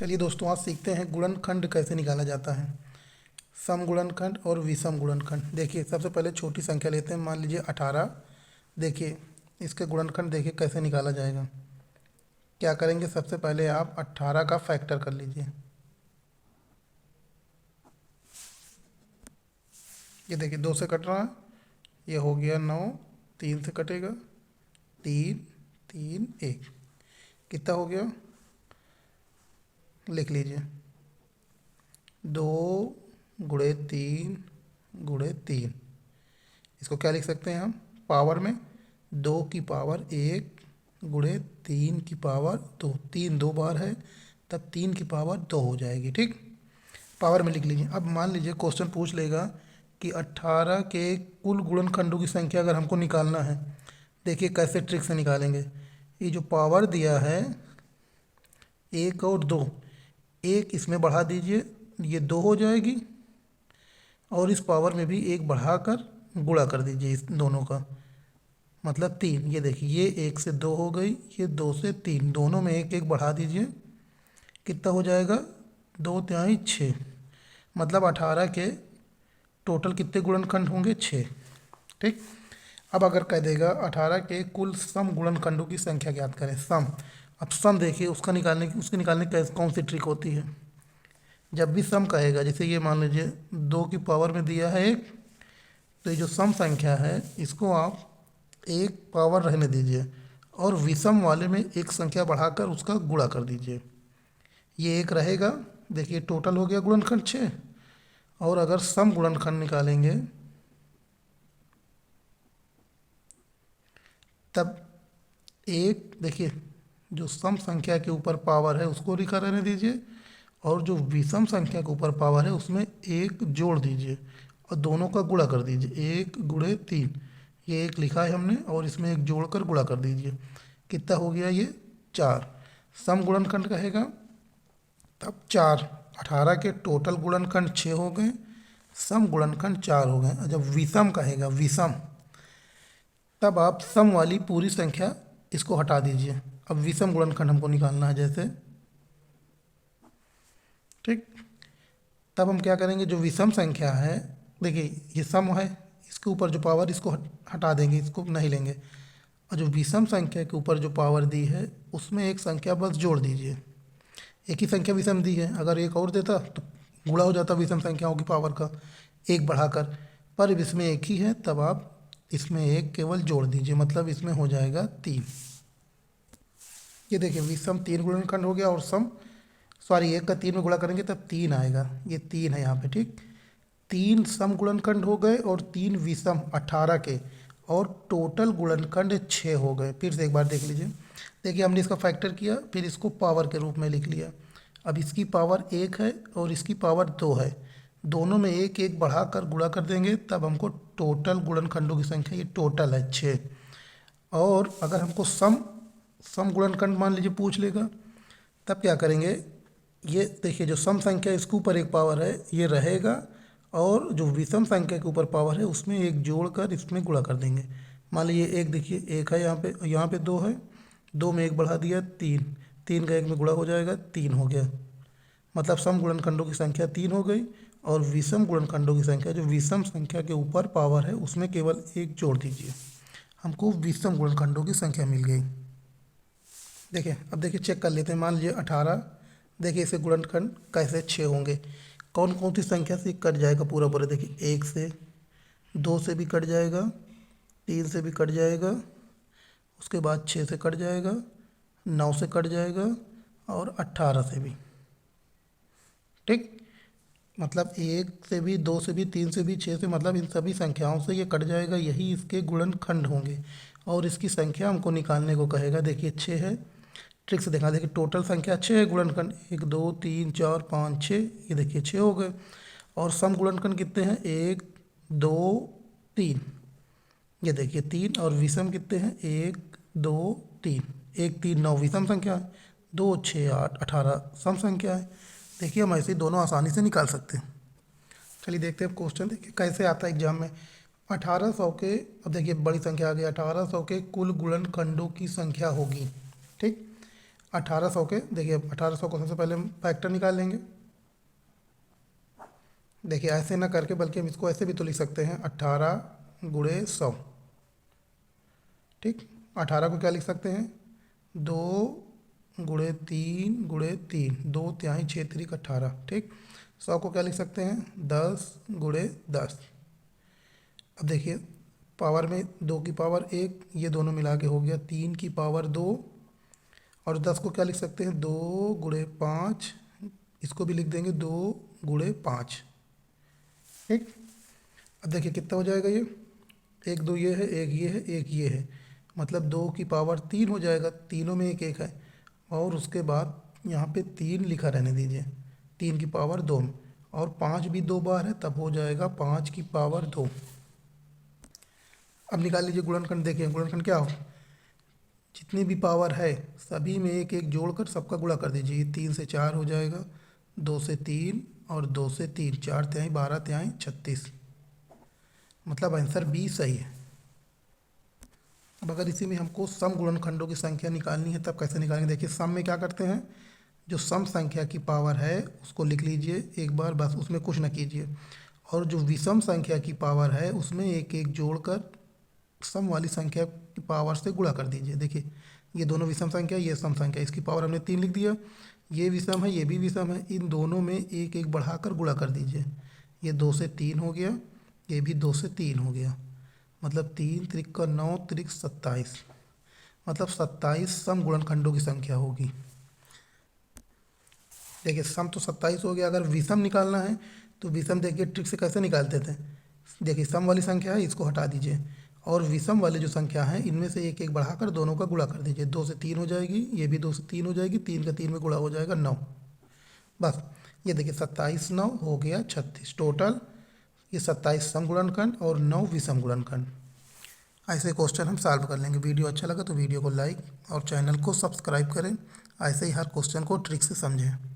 चलिए दोस्तों, आज सीखते हैं गुणनखंड कैसे निकाला जाता है। सम गुणनखंड और विषम गुणनखंड। देखिए, सबसे पहले छोटी संख्या लेते हैं, मान लीजिए 18। देखिए, इसके गुणनखंड देखिए कैसे निकाला जाएगा। क्या करेंगे, सबसे पहले आप 18 का फैक्टर कर लीजिए। ये देखिए 2 से कट रहा है, ये हो गया 9। 3 से कटेगा, 3 3 1, कितना हो गया लिख लीजिए। 2 गुणे 3 गुणे 3। इसको क्या लिख सकते हैं हम, पावर में 2 की पावर 1 गुणे 3 की पावर 2। 3 2 बार है, तब 3 की पावर 2 हो जाएगी। ठीक, पावर में लिख लीजिए। अब मान लीजिए क्वेश्चन पूछ लेगा कि 18 के कुल गुणनखंडों की संख्या अगर हमको निकालना है। देखिए कैसे ट्रिक से निकालेंगे। ये जो पावर दिया है 1 और 2, 1 इसमें बढ़ा दीजिए, ये 2 हो जाएगी, और इस पावर में भी 1 बढ़ाकर गुणा कर दीजिए इस दोनों का, मतलब 3। ये देखिए, ये 1 से 2 हो गई, ये 2 से 3, दोनों में 1 1 बढ़ा दीजिए, कितना हो जाएगा 2 तिहाई 6। मतलब 18 के टोटल कितने गुणनखंड होंगे, 6। ठीक, अब अगर कह देगा 18 के कुल सम गुणनखंडों की संख्या ज्ञात करें, सम। अब सम देखिए, उसके निकालने की कौन सी ट्रिक होती है। जब भी सम कहेगा, जैसे ये मान लीजिए 2 की पावर में दिया है 1, तो ये जो सम संख्या है इसको आप 1 पावर रहने दीजिए, और विषम वाले में एक संख्या बढ़ाकर उसका गुणा कर दीजिए। ये 1 रहेगा। देखिए टोटल हो गया गुणनखंड 6। और अगर सम गुणनखंड निकालेंगे तब 1, देखिए जो सम संख्या के ऊपर पावर है उसको लिखा रहने दीजिए, और जो विषम संख्या के ऊपर पावर है उसमें 1 जोड़ दीजिए, और दोनों का गुणा कर दीजिए। 1 गुणे 3, ये 1 लिखा है हमने, और इसमें 1 जोड़कर गुणा कर दीजिए। कितना हो गया ये 4। सम गुणनखंड कहेगा तब 4। 18 के टोटल गुणनखंड 6 हो गए, सम गुणनखंड 4 हो गए। और जब विषम कहेगा, विषम, तब आप सम वाली पूरी संख्या इसको हटा दीजिए। अब विषम गुणनखंड हमको निकालना है जैसे। ठीक, तब हम क्या करेंगे, जो विषम संख्या है, देखिए ये सम है, इसके ऊपर जो पावर इसको हटा देंगे, इसको नहीं लेंगे, और जो विषम संख्या के ऊपर जो पावर दी है उसमें एक संख्या बस जोड़ दीजिए। एक ही संख्या विषम दी है, अगर एक और देता तो गुणा हो जाता विषम संख्याओं की पावर का 1 बढ़ाकर, पर इसमें एक ही है, तब आप इसमें 1 केवल जोड़ दीजिए, मतलब इसमें हो जाएगा 3। ये देखिए विषम 3 गुणनखंड हो गया, और सम, सॉरी 1 का 3 में गुणा करेंगे तब 3 आएगा। ये 3 है यहाँ पे। ठीक, 3 सम गुणनखंड हो गए और 3 विषम 18 के, और टोटल गुणनखंड 6 हो गए। फिर से एक बार देख लीजिए। देखिए हमने इसका फैक्टर किया, फिर इसको पावर के रूप में लिख लिया। अब इसकी पावर 1 है और इसकी पावर 2 है, दोनों में 1 1 बढ़ाकर गुणा कर देंगे, तब हमको टोटल गुणनखंडों की संख्या, ये टोटल है 6। और अगर हमको सम सम गुणनखंड मान लीजिए पूछ लेगा, तब क्या करेंगे, ये देखिए जो सम संख्या इसके ऊपर 1 पावर है ये रहेगा, और जो विषम संख्या के ऊपर पावर है उसमें 1 जोड़कर इसमें गुणा कर देंगे। मान लीजिए 1, देखिए 1 है यहाँ पे 2 है, 2 में 1 बढ़ा दिया 3, 3 का 1 में गुणा हो जाएगा, 3 हो गया। मतलब सम गुणनखंडों की संख्या 3 हो गई, और विषम गुणनखंडों की संख्या, जो विषम संख्या के ऊपर पावर है उसमें केवल 1 जोड़ दीजिए, हमको विषम गुणनखंडों की संख्या मिल गई। देखिए अब देखिए चेक कर लेते हैं। मान लीजिए 18, देखिए इसे गुणनखंड कैसे 6 होंगे, कौन कौन सी संख्या से कट जाएगा पूरा पूरा। देखिए 1 से, 2 से भी कट जाएगा, 3 से भी कट जाएगा, उसके बाद 6 से कट जाएगा, 9 से कट जाएगा, और 18 से भी। ठीक, मतलब 1 से भी, 2 से भी, 3 से भी, 6 से, मतलब इन सभी संख्याओं से ये कट जाएगा, यही इसके गुणनखंड होंगे। और इसकी संख्या हमको निकालने को कहेगा। देखिए 6 है, ट्रिक से देखा, देखिए टोटल संख्या 6 है, गुणनखंड 1 2 3 4 5 6, ये देखिए 6 हो गए। और सम गुणनखंड कितने हैं, 1 2 3, ये देखिए 3, और विषम कितने हैं, 1 2 3, 1 3 9 विषम संख्या है, 2 6 8 18 सम संख्या है। देखिए हम ऐसे ही दोनों आसानी से निकाल सकते हैं। चलिए देखते हैं क्वेश्चन, देखिए कैसे आता है एग्जाम में। 1800 के, अब देखिए बड़ी संख्या आ गई, 1800 के कुल गुणनखंडों की संख्या होगी। ठीक, 1800 के, देखिए 1800 को सबसे पहले हम फैक्टर निकाल लेंगे। देखिए ऐसे ना करके, बल्कि हम इसको ऐसे भी तो लिख सकते हैं, 18 गुणे 100। ठीक, 18 को क्या लिख सकते हैं, 2 गुणे 3 गुणे 3, 2 × 3 = 18। ठीक, 100 को क्या लिख सकते हैं, 10 × 10। अब देखिए पावर में 2 की पावर 1, ये दोनों मिला के हो गया 3 की पावर 2। और 10 को क्या लिख सकते हैं, 2 × 5, इसको भी लिख देंगे 2 × 5। ठीक, अब देखिए कितना हो जाएगा ये, 1 2 ये है, 1 ये है, 1 ये है, मतलब 2 की पावर 3 हो जाएगा, तीनों में 1 1 है। और उसके बाद यहाँ पे 3 लिखा रहने दीजिए, 3 की पावर 2 में, और 5 भी 2 बार है, तब हो जाएगा 5 की पावर 2। अब निकाल लीजिए गुणनखंड। देखिए गुणनखंड क्या हो, जितनी भी पावर है सभी में 1 1 जोड़कर सबका गुणा कर दीजिए। 3 से 4 हो जाएगा, 2 से 3 और 2 से 3, 4 तिहाई 12 तिहाई 36, मतलब आंसर बी सही है। अब अगर इसी में हमको सम गुणनखंडों की संख्या निकालनी है तब कैसे निकालेंगे। देखिए सम में क्या करते हैं, जो सम संख्या की पावर है उसको लिख लीजिए एक बार, बस उसमें कुछ ना कीजिए। और जो विषम संख्या की पावर है उसमें 1 1 जोड़कर सम वाली संख्या की पावर से गुणा कर दीजिए। देखिए ये दोनों विषम संख्या, ये सम संख्या, इसकी पावर हमने 3 लिख दिया, ये विषम है ये भी विषम है, इन दोनों में 1 1 बढ़ाकर गुणा कर दीजिए। ये 2 से 3 हो गया, ये भी 2 से 3 हो गया, मतलब 3 त्रिक का 9 त्रिक 27, मतलब 27 सम गुणनखंडों की संख्या होगी। देखिए सम तो 27 हो गया। अगर विषम निकालना है तो विषम देखिए ट्रिक से कैसे निकालते थे। देखिए सम वाली संख्या है, इसको हटा दीजिए, और विषम वाले जो संख्या है इनमें से 1 1 बढ़ाकर दोनों का गुणा कर दीजिए। 2 से 3 हो जाएगी, ये भी 2 से 3 हो जाएगी, 3 का 3 में गुणा हो जाएगा 9। बस ये देखिए 27 9 हो गया 36 टोटल। ये 27 सम गुणनखंड और 9 विषम गुणनखंड। ऐसे क्वेश्चन हम सॉल्व कर लेंगे। वीडियो अच्छा लगा तो वीडियो को लाइक और चैनल को सब्सक्राइब करें। ऐसे ही हर क्वेश्चन को ट्रिक से समझें।